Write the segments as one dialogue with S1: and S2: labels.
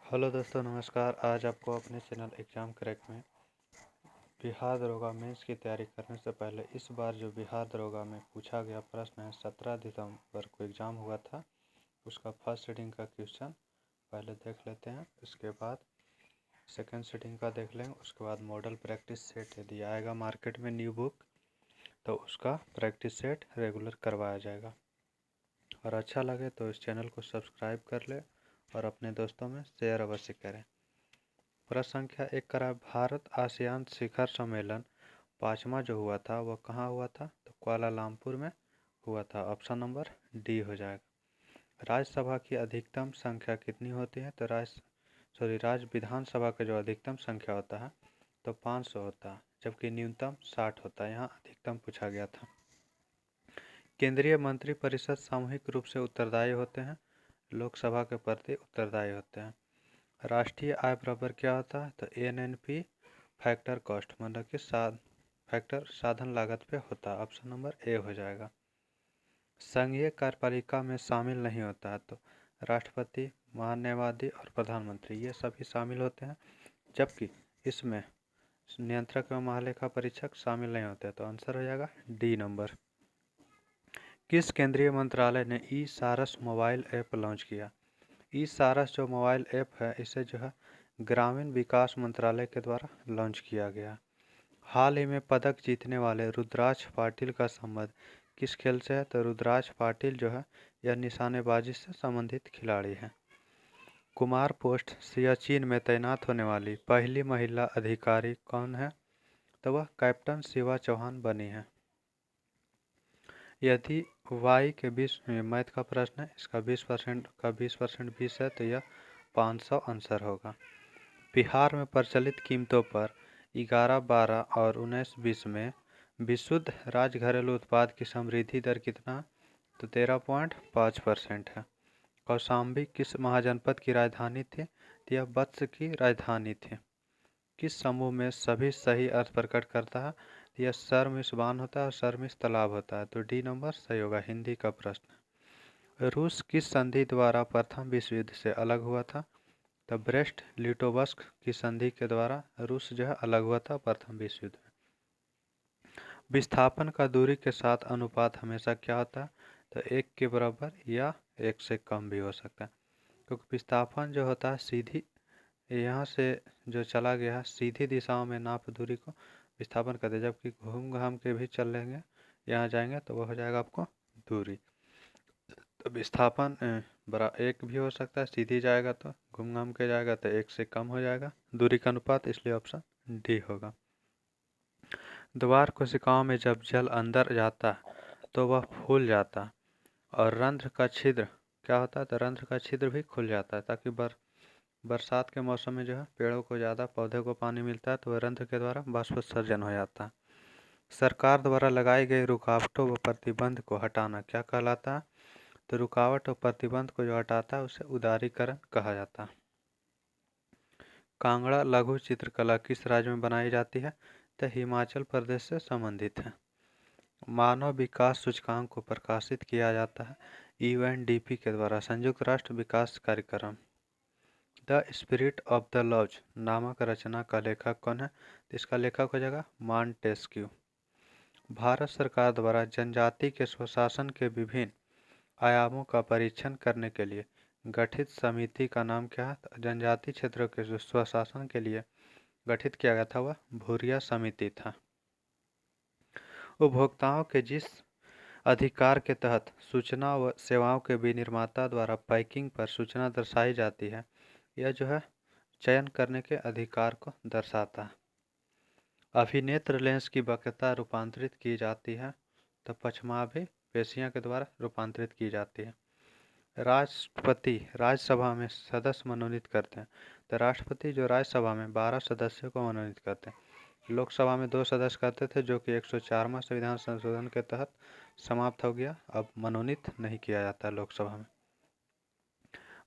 S1: Hello दोस्तों, नमस्कार। आज आपको अपने चैनल एग्ज़ाम क्रैक में बिहार दरोगा मेंस की तैयारी करने से पहले इस बार जो बिहार दरोगा में पूछा गया प्रश्न है, 17 दिसंबर को एग्ज़ाम हुआ था, उसका फर्स्ट रीडिंग का क्वेश्चन पहले देख लेते हैं। उसके बाद सेकंड सीटिंग का देख लेंगे। उसके बाद मॉडल प्रैक्टिस सेट यदि आएगा मार्केट में न्यू बुक तो उसका प्रैक्टिस सेट रेगुलर करवाया जाएगा। और अच्छा लगे तो इस चैनल को सब्सक्राइब कर ले और अपने दोस्तों में शेयर अवश्य करें। प्रश्न संख्या 1 करा, भारत आसियान शिखर सम्मेलन 5वां जो हुआ था वह कहाँ हुआ था? तो कुआलालंपुर में हुआ था। ऑप्शन नंबर डी हो जाएगा। राज्यसभा की अधिकतम संख्या कितनी होती है? तो राज्य विधानसभा का जो अधिकतम संख्या होता है तो 500 होता है, जबकि न्यूनतम 60 होता है। यहाँ अधिकतम पूछा गया था। केंद्रीय मंत्रिपरिषद सामूहिक रूप से उत्तरदायी होते हैं, लोकसभा के प्रति उत्तरदायी होते हैं। राष्ट्रीय आय बराबर क्या होता है? तो एनएनपी फैक्टर कॉस्ट, मतलब कि फैक्टर साधन लागत पे होता है। ऑप्शन नंबर ए हो जाएगा। संघीय कार्यपालिका में शामिल नहीं होता है तो राष्ट्रपति, महान्यायवादी और प्रधानमंत्री ये सभी शामिल होते हैं, जबकि इसमें नियंत्रक एवं महालेखा परीक्षक शामिल नहीं होते। तो आंसर हो जाएगा डी नंबर। किस केंद्रीय मंत्रालय ने ई सारस मोबाइल ऐप लॉन्च किया? ई सारस जो मोबाइल ऐप है इसे जो है ग्रामीण विकास मंत्रालय के द्वारा लॉन्च किया गया। हाल ही में पदक जीतने वाले रुद्राक्ष पाटिल का संबंध किस खेल से है? तो रुद्राक्ष पाटिल जो है यह निशानेबाजी से संबंधित खिलाड़ी हैं। कुमार पोस्ट सियाचिन में तैनात होने वाली पहली महिला अधिकारी कौन है? तो वह कैप्टन शिवा चौहान बनी है। यदि वाई के 20 मैथ का प्रश्न है, इसका 20% का 20% 20 है तो यह 500 आंसर होगा। बिहार में प्रचलित कीमतों पर 11, 12 और 19, 20 में विशुद्ध राज्य घरेलू उत्पाद की समृद्धि दर कितना? तो 13.5% है। कौशाम्बी किस महाजनपद की राजधानी थी? तो यह वत्स की राजधानी थी। किस समूह में सभी सही अर्थ प्रकट करता है? यह सरमिसबान होता है और सरमिस तालाब होता है। तो डी नंबर सही होगा। हिंदी का प्रश्न। रूस किस संधि द्वारा प्रथम विश्व युद्ध से अलग हुआ था? तब ब्रेस्ट लिटोवस्क की संधि के द्वारा रूस जो है अलग हुआ था प्रथम विश्व युद्ध में। विस्थापन का दूरी के साथ अनुपात हमेशा क्या होता है? तो 1 के बराबर या 1 से कम भी हो सकता है, क्योंकि विस्थापन जो होता है सीधी यहाँ से जो चला गया सीधी दिशाओं में नाप दूरी को विस्थापन कहते हैं, जबकि घूम घाम के भी चल लेंगे यहाँ जाएंगे तो वह हो जाएगा आपको दूरी। तो विस्थापन बड़ा 1 भी हो सकता है, सीधी जाएगा तो, घूम घाम के जाएगा तो 1 से कम हो जाएगा दूरी का अनुपात, इसलिए ऑप्शन डी होगा। द्वार कोशिकाओं में जब जल अंदर जाता है तो वह फूल जाता है और रंध्र का छिद्र क्या होता है? तो रंध्र का छिद्र भी खुल जाता है, ताकि बरसात के मौसम में जो है पेड़ों को ज़्यादा पौधे को पानी मिलता है तो वह रंध्र के द्वारा बाष्पोत्सर्जन हो जाता है। सरकार द्वारा लगाई गई रुकावटों व प्रतिबंध को हटाना क्या कहलाता है? तो रुकावट और प्रतिबंध को जो हटाता है उसे उदारीकरण कहा जाता है। कांगड़ा लघु चित्रकला किस राज्य में बनाई जाती है? तो हिमाचल प्रदेश से संबंधित है। मानव विकास सूचकांक को प्रकाशित किया जाता है यूएनडीपी के द्वारा। संयुक्त राष्ट्र विकास कार्यक्रम the spirit of the laws नामक रचना का लेखक कौन है? तो इसका लेखक हो जाएगा मॉन्टेस्क्यू। भारत सरकार द्वारा जनजाति के स्वशासन के विभिन्न आयामों का परीक्षण करने के लिए गठित समिति का नाम क्या है? तो जनजाति क्षेत्रों के स्वशासन के लिए गठित किया गया था वह भूरिया समिति था। उपभोक्ताओं के जिस अधिकार के तहत सूचना व सेवाओं के विनिर्माता द्वारा पैकिंग पर सूचना दर्शाई जाती है, यह जो है चयन करने के अधिकार को दर्शाता है। अभिनेत्र लेंस की वक्रता रूपांतरित की जाती है तो पश्चमाभि पेशियां के द्वारा रूपांतरित की जाती है। राष्ट्रपति राज्यसभा में सदस्य मनोनीत करते हैं तो राष्ट्रपति जो राज्यसभा में 12 सदस्यों को मनोनीत करते हैं। लोकसभा में 2 सदस्य करते थे, जो कि 104वां संविधान संशोधन के तहत समाप्त हो गया, अब मनोनीत नहीं किया जाता लोकसभा में।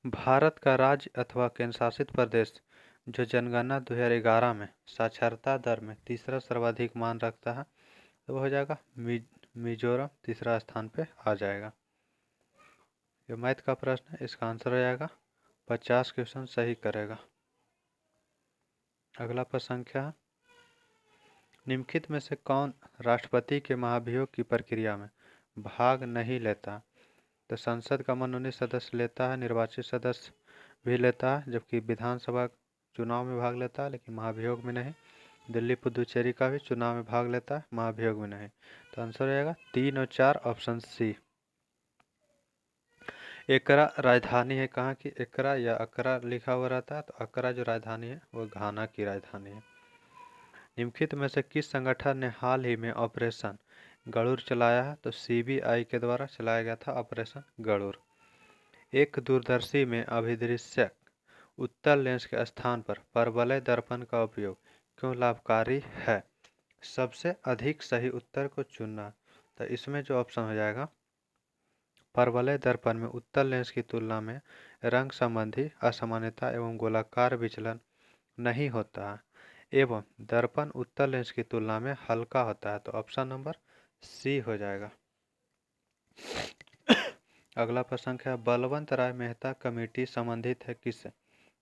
S1: भारत का राज्य अथवा केंद्रशासित प्रदेश जो जनगणना 2011 में साक्षरता दर में तीसरा सर्वाधिक मान रखता है तो वह हो जाएगा मिजोरम, तीसरा स्थान पे आ जाएगा। ये मैथ का प्रश्न है, इसका आंसर हो जाएगा 50 क्वेश्चन सही करेगा। अगला प्रश्न संख्या, निम्नलिखित में से कौन राष्ट्रपति के महाभियोग की प्रक्रिया में भाग नहीं लेता? तो संसद का मनोनीत सदस्य लेता है, निर्वाचित सदस्य भी लेता है, जबकि विधानसभा चुनाव में भाग लेता है लेकिन महाभियोग में नहीं। दिल्ली पुदुचेरी का भी चुनाव में भाग लेता है, महाभियोग में नहीं। तो आंसर हो जाएगा 3 और 4 ऑप्शन सी। एकरा राजधानी है कहाँ की? एकरा या अकरा लिखा हुआ रहता है, तो अकरा जो राजधानी है वो घाना की राजधानी है। निम्नलिखित में से किस संगठन ने हाल ही में ऑपरेशन गरुड़ चलाया है? तो सीबीआई के द्वारा चलाया गया था ऑपरेशन गरुड़। एक दूरदर्शी में अभिदृश्यक उत्तल लेंस के स्थान पर परवलय दर्पण का उपयोग क्यों लाभकारी है? सबसे अधिक सही उत्तर को चुनना। तो इसमें जो ऑप्शन हो जाएगा, परवलय दर्पण में उत्तल लेंस की तुलना में रंग संबंधी असामान्यता एवं गोलाकार विचलन नहीं होता एवं दर्पण उत्तल लेंस की तुलना में हल्का होता है। तो ऑप्शन नंबर सी हो जाएगा। अगला प्रश्न है, बलवंत राय मेहता कमेटी संबंधित है किससे?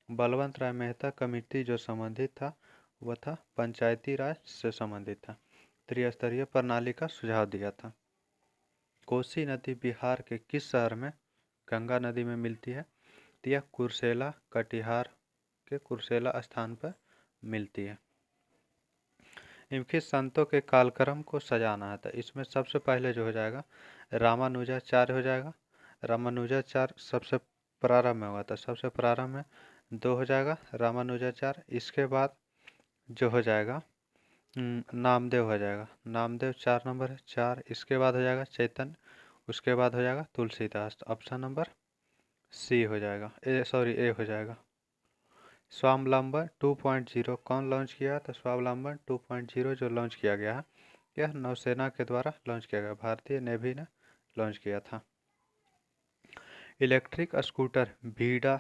S1: बलवंत राय मेहता कमेटी जो संबंधित था वह था पंचायती राज से संबंधित था, त्रिस्तरीय प्रणाली का सुझाव दिया था। कोसी नदी बिहार के किस शहर में गंगा नदी में मिलती है? तो यह कुर्सेला, कटिहार के कुर्सेला स्थान पर मिलती है। निम्नलिखित संतों के कालक्रम को सजाना है, तो इसमें सबसे पहले जो हो जाएगा रामानुजाचार्य हो जाएगा। रामानुजाचार्य सबसे प्रारंभ में हुआ था, सबसे प्रारंभ में 2 हो जाएगा रामानुजाचार्य। इसके बाद जो हो जाएगा नामदेव हो जाएगा, नामदेव 4 नंबर है 4। इसके बाद हो जाएगा चैतन्य, उसके बाद हो जाएगा तुलसीदास। ऑप्शन नंबर सी हो जाएगा, ए हो जाएगा। स्वावलंबन 2.0 कौन लॉन्च किया? तो स्वावलंबन 2.0 जो लॉन्च किया गया है यह नौसेना के द्वारा लॉन्च किया गया, भारतीय नेवी ने लॉन्च किया था। इलेक्ट्रिक स्कूटर बीडा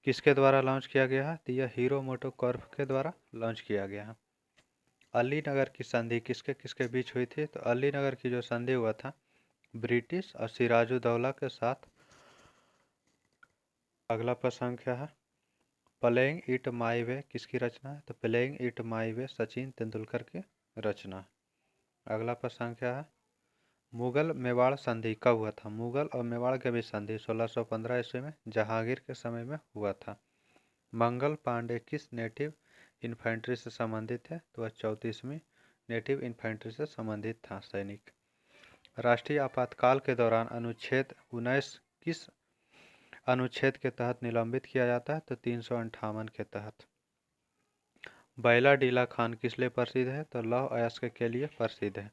S1: किसके द्वारा लॉन्च किया गया है? तो यह हीरो मोटोकॉर्प के द्वारा लॉन्च किया गया है। अलीनगर की संधि किसके किसके बीच हुई थी? तो अलीनगर की जो संधि हुआ था ब्रिटिश और सिराजुद्दौला के साथ। अगला प्रश्न क्या है, प्लेइंग इट माई वे किसकी रचना है? तो प्लेइंग इट माई वे सचिन तेंदुलकर की रचना है। अगला प्रश्न क्या है, मुगल मेवाड़ संधि कब हुआ था? मुगल और मेवाड़ के बीच संधि 1615 ईस्वी में जहांगीर के समय में हुआ था। मंगल पांडे किस नेटिव इन्फेंट्री से संबंधित है? तो वह 34वीं नेटिव इन्फेंट्री से संबंधित था सैनिक। राष्ट्रीय आपातकाल के दौरान अनुच्छेद 19 किस अनुच्छेद के तहत निलंबित किया जाता है? तो 358 के तहत। बैला डीला खान किस लिए प्रसिद्ध है? तो लौह अयस्क के लिए प्रसिद्ध है।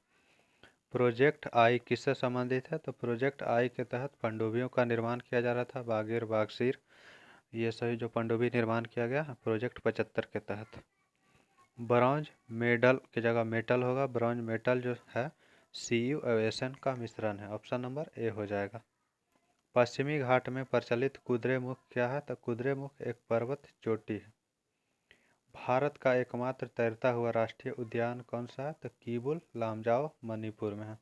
S1: प्रोजेक्ट आई किससे संबंधित है? तो प्रोजेक्ट आई के तहत पनडुब्बियों का निर्माण किया जा रहा था, बागीर बागसीर ये सभी जो पनडुब्बी निर्माण किया गया प्रोजेक्ट 75 के तहत। ब्रॉन्ज मेडल की जगह मेटल होगा, ब्रॉन्ज मेटल जो है CU और SN का मिश्रण है। ऑप्शन नंबर ए हो जाएगा। पश्चिमी घाट में प्रचलित कुद्रेमुख क्या है? तो कुद्रेमुख एक पर्वत चोटी है। भारत का एकमात्र तैरता हुआ राष्ट्रीय उद्यान कौन सा है? तो किबुल लामजाओ मणिपुर में है।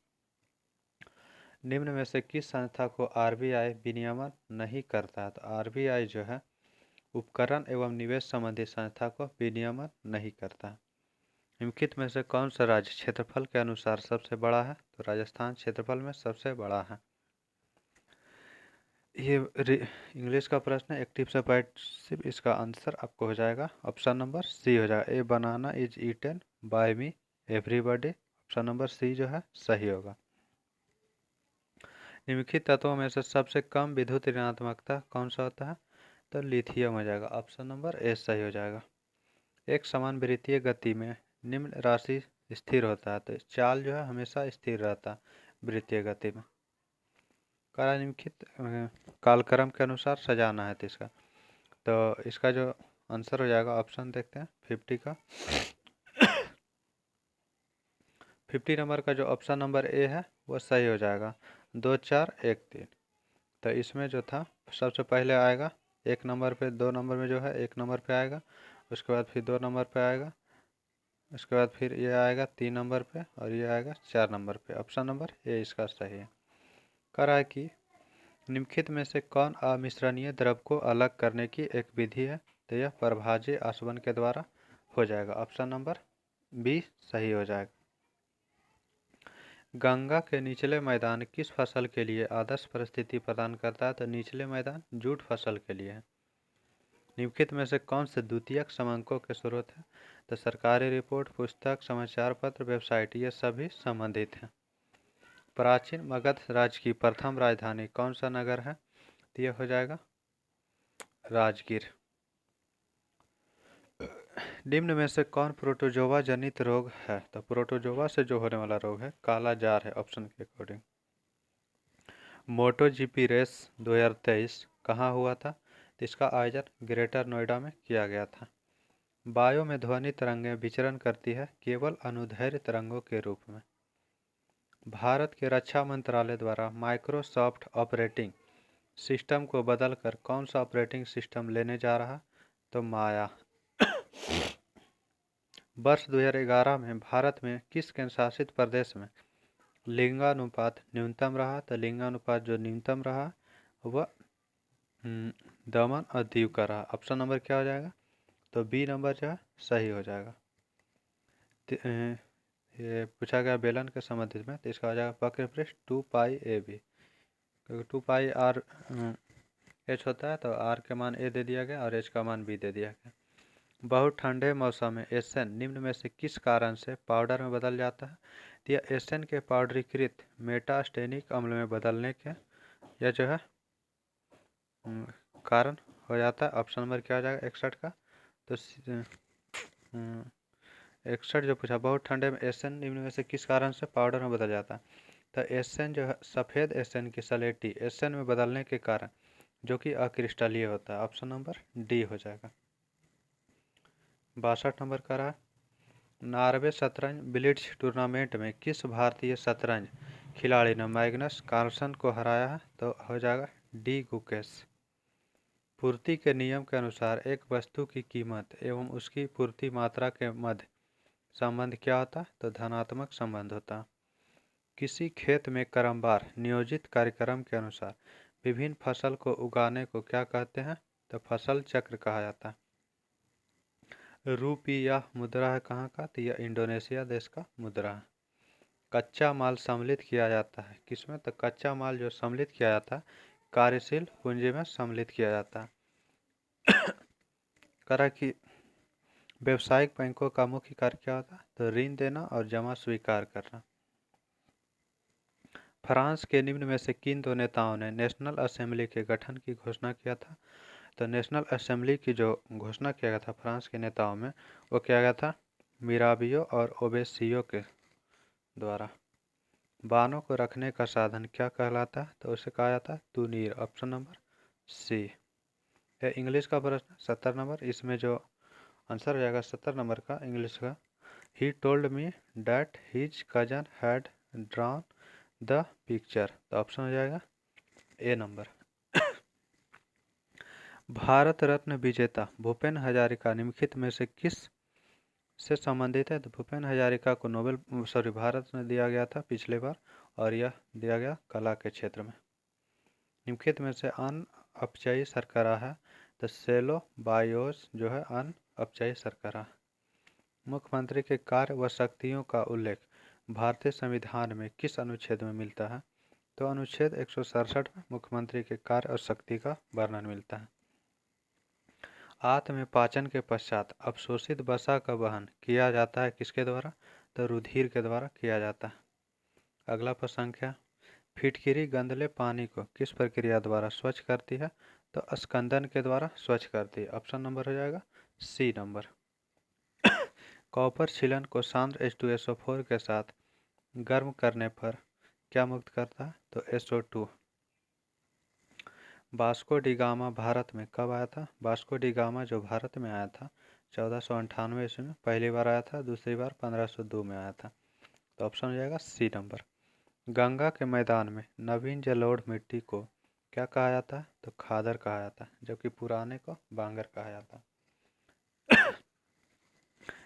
S1: निम्न में से किस संस्था को RBI विनियमन नहीं करता है? तो RBI जो है उपकरण एवं निवेश संबंधी संस्था को विनियमन नहीं करता। निम्नलिखित में से कौन सा राज्य क्षेत्रफल के अनुसार सबसे बड़ा है? तो राजस्थान क्षेत्रफल में सबसे बड़ा है। ये इंग्लिश का प्रश्न है, एक्टिव से पैसिव, इसका आंसर आपको हो जाएगा ऑप्शन नंबर सी हो जाएगा। A banana is eaten by me everybody, option number C जो है सही होगा। निम्नलिखित तत्वों में से सबसे कम विद्युत ऋणात्मकता कौन सा होता है? तो लिथियम हो जाएगा, ऑप्शन नंबर ए सही हो जाएगा। एक समान वृत्तीय गति में निम्न राशि स्थिर होता है, तो चाल जो है हमेशा स्थिर रहता है वृत्तीय गति में। निम्नलिखित कालक्रम के अनुसार सजाना है, तो इसका जो आंसर हो जाएगा ऑप्शन देखते हैं 50 का 50 नंबर का जो ऑप्शन नंबर ए है वो सही हो जाएगा। 2 4 1 3। तो इसमें जो था सबसे पहले आएगा 1 नंबर पे, 2 नंबर में जो है 1 नंबर पे आएगा, उसके बाद फिर 2 नंबर पे आएगा, उसके बाद फिर ये आएगा 3 नंबर पे और ये आएगा 4 नंबर पे। ऑप्शन नंबर ए इसका सही है। कह रहा है कि निम्नलिखित में से कौन अमिश्रणीय द्रव को अलग करने की एक विधि है? तो यह प्रभाज्य आसवन के द्वारा हो जाएगा। ऑप्शन नंबर बी सही हो जाएगा। गंगा के निचले मैदान किस फसल के लिए आदर्श परिस्थिति प्रदान करता है? तो निचले मैदान जूट फसल के लिए है। निम्नलिखित में से कौन से द्वितीयक समंकों के स्रोत है? तो सरकारी रिपोर्ट, पुस्तक, समाचार पत्र, वेबसाइट, ये सभी संबंधित हैं। प्राचीन मगध राज्य की प्रथम राजधानी कौन सा नगर है? तो यह हो जाएगा राजगीर। निम्न में से कौन प्रोटोजोआ जनित रोग है? तो प्रोटोजोआ से जो होने वाला रोग है काला जार है, ऑप्शन के अकॉर्डिंग। मोटो जीपी रेस 2023 कहाँ हुआ था? तो इसका आयोजन ग्रेटर नोएडा में किया गया था। वायु में ध्वनि तरंगें विचरण करती है केवल अनुदैर्घ्य तरंगों के रूप में। भारत के रक्षा मंत्रालय द्वारा माइक्रोसॉफ्ट ऑपरेटिंग सिस्टम को बदलकर कौन सा ऑपरेटिंग सिस्टम लेने जा रहा? तो माया। वर्ष 2011 में भारत में किस केंद्र शासित प्रदेश में लिंगानुपात न्यूनतम रहा? तो लिंगानुपात जो न्यूनतम रहा वह दमन और दीव का रहा। ऑप्शन नंबर क्या हो जाएगा? तो बी नंबर जो है सही हो जाएगा। ये पूछा गया बेलन के संबंधित में, तो इसका हो जाएगा वक्र पृष्ठ 2π/AB, क्योंकि 2πr/h होता है तो r के मान a दे दिया गया और h का मान b दे दिया गया। बहुत ठंडे मौसम में एसन निम्न में से किस कारण से पाउडर में बदल जाता है? तो यह एसन के पाउडरीकृत मेटास्टेनिक अम्ल में बदलने के यह जो है कारण हो जाता है। ऑप्शन नंबर क्या हो जाएगा 61 का? तो 61 जो पूछा, बहुत ठंडे में एसन निम्न में से किस कारण से पाउडर में बदल जाता है? तो एसन जो है सफ़ेद एसन की सलेटी एसन में बदलने के कारण जो कि अक्रिस्टलीय होता है। ऑप्शन नंबर डी हो जाएगा। 62 नंबर का रहा, नॉर्वे शतरंज ब्लिट्ज टूर्नामेंट में किस भारतीय शतरंज खिलाड़ी ने मैग्नस कार्लसन को हराया है? तो हो जाएगा डी गुकेश। पूर्ति के नियम के अनुसार एक वस्तु की कीमत एवं उसकी पूर्ति मात्रा के मध्य संबंध क्या होता? तो धनात्मक संबंध होता। किसी खेत में क्रमवार नियोजित कार्यक्रम के अनुसार विभिन्न फसल को उगाने को क्या कहते हैं? तो फसल चक्र कहा जाता है। रुपया मुद्रा है कहाँ का? तो यह इंडोनेशिया देश का मुद्रा है। कच्चा माल सम्मिलित किया जाता है किसमें? तो कच्चा माल जो सम्मिलित किया जाता है कार्यशील पूंजी में सम्मिलित किया जाता है। करा कि व्यावसायिक बैंकों का मुख्य कार्य क्या होता है? तो ऋण देना और जमा स्वीकार करना। फ्रांस के निम्न में से किन दो नेताओं ने नेशनल असेंबली के गठन की घोषणा किया था? तो नेशनल असेंबली की जो घोषणा किया गया था फ्रांस के नेताओं में वो किया गया था मिराबियो और ओबेसियो के द्वारा। बानों को रखने का साधन क्या कहलाता है? तो उसे कहा जाता है तूनीर। ऑप्शन नंबर सी। है इंग्लिश का प्रश्न 70 नंबर, इसमें जो आंसर हो जाएगा 70 नंबर का इंग्लिश का, he told me that his cousin had drawn the picture. तो ऑप्शन हो जाएगा ए नंबर। भारत रत्न विजेता भूपेन हजारिका निम्नलिखित में से किस से संबंधित है? तो भूपेन हजारिका को भारत में दिया गया था पिछले बार और यह दिया गया कला के क्षेत्र में। निम्नलिखित में से अन अपचयी शर्करा है? तो सेलो बायोस जो है अन अपचयी शर्करा। मुख्यमंत्री के कार्य व शक्तियों का उल्लेख भारतीय संविधान में किस अनुच्छेद में मिलता है? तो अनुच्छेद 167 में मुख्यमंत्री के कार्य और शक्ति का वर्णन मिलता है। आंत में पाचन के पश्चात अवशोषित वसा का वहन किया जाता है किसके द्वारा? तो रुधिर के द्वारा किया जाता है। अगला प्रश्न संख्या, फिटकिरी गंदले पानी को किस प्रक्रिया द्वारा स्वच्छ करती है? तो स्कंदन के द्वारा स्वच्छ करती है। ऑप्शन नंबर हो जाएगा सी नंबर। कॉपर छिलन को सांद्र H2SO4 के साथ गर्म करने पर क्या मुक्त करता है? तो SO2। Vasco D gamma Bharat में कब आया था? वास्को डी गामा जो भारत में आया था 1498 ईस्वी में पहली बार आया था, दूसरी बार 1502 में आया था। तो ऑप्शन हो जाएगा सी नंबर। गंगा के मैदान में नवीन जलोढ़ मिट्टी को क्या कहा जाता है? तो खादर कहा जाता है, जबकि पुराने को बांगर कहा जाता है।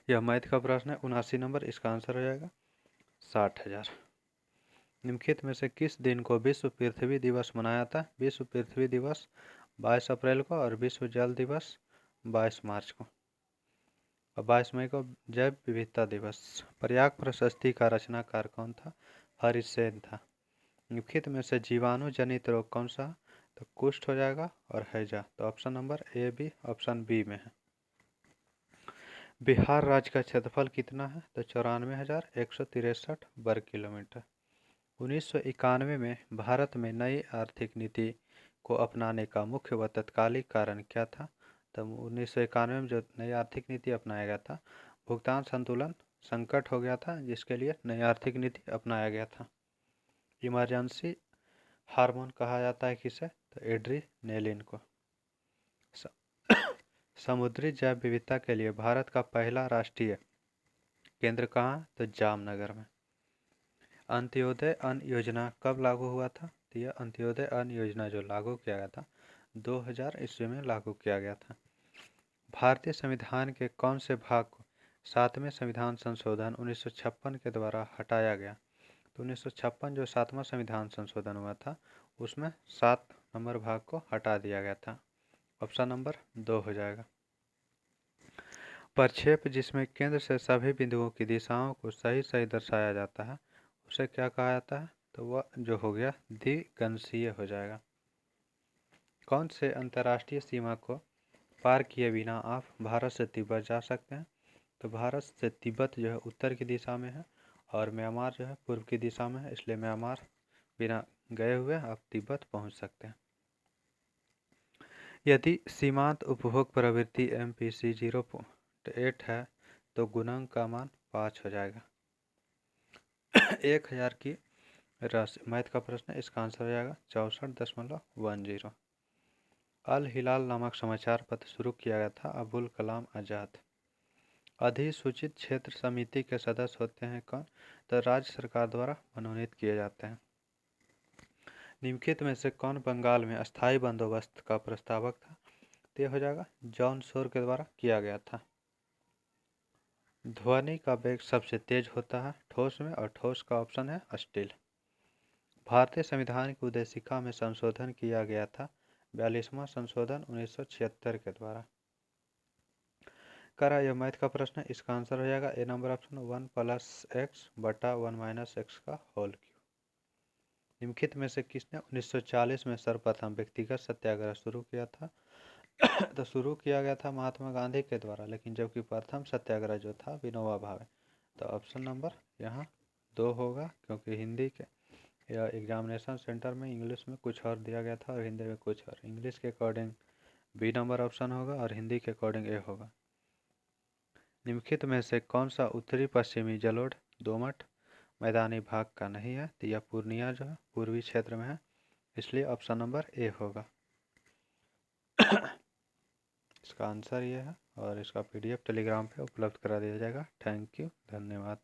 S1: यह मैथ का प्रश्न है 79 नंबर, इसका आंसर हो जाएगा 60,000। निम्नलिखित में से किस दिन को विश्व पृथ्वी दिवस मनाया था? विश्व पृथ्वी दिवस 22 अप्रैल को और विश्व जल दिवस 22 मार्च को और 22 मई को जैव विविधता दिवस। प्रयाग प्रशस्ति का रचनाकार कौन था? हरिसेन था। निम्नलिखित में से जीवाणु जनित रोग कौन सा? तो कुष्ठ हो जाएगा और हैजा। तो option number A B option B में है। बिहार राज्य का क्षेत्रफल कितना है? तो 94,163 वर्ग किलोमीटर। 1991 में भारत में नई आर्थिक नीति को अपनाने का मुख्य व तत्कालिक कारण क्या था? तो 1991 में जो नई आर्थिक नीति अपनाया गया था, भुगतान संतुलन संकट हो गया था, जिसके लिए नई आर्थिक नीति अपनाया गया था। इमरजेंसी हार्मोन कहा जाता है किसे? तो एड्रीनेलिन को। समुद्री जैव विविधता के लिए भारत का पहला राष्ट्रीय केंद्र कहाँ? तो जामनगर में। अंत्योदय अन्न योजना कब लागू हुआ था? तो यह अंत्योदय अन्न योजना जो लागू किया गया था 2000 ईस्वी में लागू किया गया था। भारतीय संविधान के कौन से भाग को 7वें संविधान संशोधन 1956 के द्वारा हटाया गया? तो 1956 जो 7वां संविधान संशोधन हुआ था, उसमें 7 नंबर भाग को हटा दिया गया था। ऑप्शन नंबर 2 हो जाएगा। प्रक्षेप जिसमें केंद्र से सभी बिंदुओं की दिशाओं को सही सही दर्शाया जाता है, उसे क्या कहा जाता है? तो वह जो हो गया द्विगंशीय हो जाएगा। कौन से अंतर्राष्ट्रीय सीमा को पार किए बिना आप भारत से तिब्बत जा सकते हैं? तो भारत से तिब्बत जो है उत्तर की दिशा में है और म्यांमार जो है पूर्व की दिशा में है, इसलिए म्यांमार बिना गए हुए आप तिब्बत पहुंच सकते हैं। यदि सीमांत उपभोग प्रवृत्ति MPC 0.8 है तो गुणांक का मान 5 हो जाएगा। 1000 की राशि, मैथ का प्रश्न है, इसका आंसर हो जाएगा 64.10। अल हिलाल नामक समाचार पत्र शुरू किया गया था अबुल कलाम आज़ाद। अधिसूचित क्षेत्र समिति के सदस्य होते हैं कौन? तो राज्य सरकार द्वारा मनोनीत किए जाते हैं। निम्नलिखित में से कौन बंगाल में अस्थायी बंदोबस्त का प्रस्तावक था? तो हो जाएगा जॉन शोर के द्वारा किया गया था। ध्वनि का वेग सबसे तेज होता है ठोस में, और ठोस का ऑप्शन है स्टील। भारतीय संविधान की उद्देशिका में संशोधन किया गया था 42वां संशोधन 1976 के द्वारा। करा यह मैथ का प्रश्न है, इसका आंसर हो जाएगा ए नंबर ऑप्शन 1 + x बटा 1 - x का होल क्यूब। निम्नलिखित में से किसने 1940 में सर्वप्रथम व्यक्तिगत सत्याग्रह शुरू किया था? तो शुरू किया गया था महात्मा गांधी के द्वारा, लेकिन जबकि प्रथम सत्याग्रह जो था विनोबा भावे। तो ऑप्शन नंबर यहाँ 2 होगा, क्योंकि हिंदी के या एग्जामिनेशन सेंटर में इंग्लिश में कुछ और दिया गया था और हिंदी में कुछ और। इंग्लिश के अकॉर्डिंग बी नंबर ऑप्शन होगा और हिंदी के अकॉर्डिंग ए होगा। निम्नलिखित में से कौन सा उत्तरी पश्चिमी जलोढ़ दोमट मैदानी भाग का नहीं है? तो यह पूर्णिया जो है पूर्वी क्षेत्र में है, इसलिए ऑप्शन नंबर ए होगा। इसका आंसर ये है और इसका PDF टेलीग्राम पे उपलब्ध करा दिया जाएगा। थैंक यू, धन्यवाद।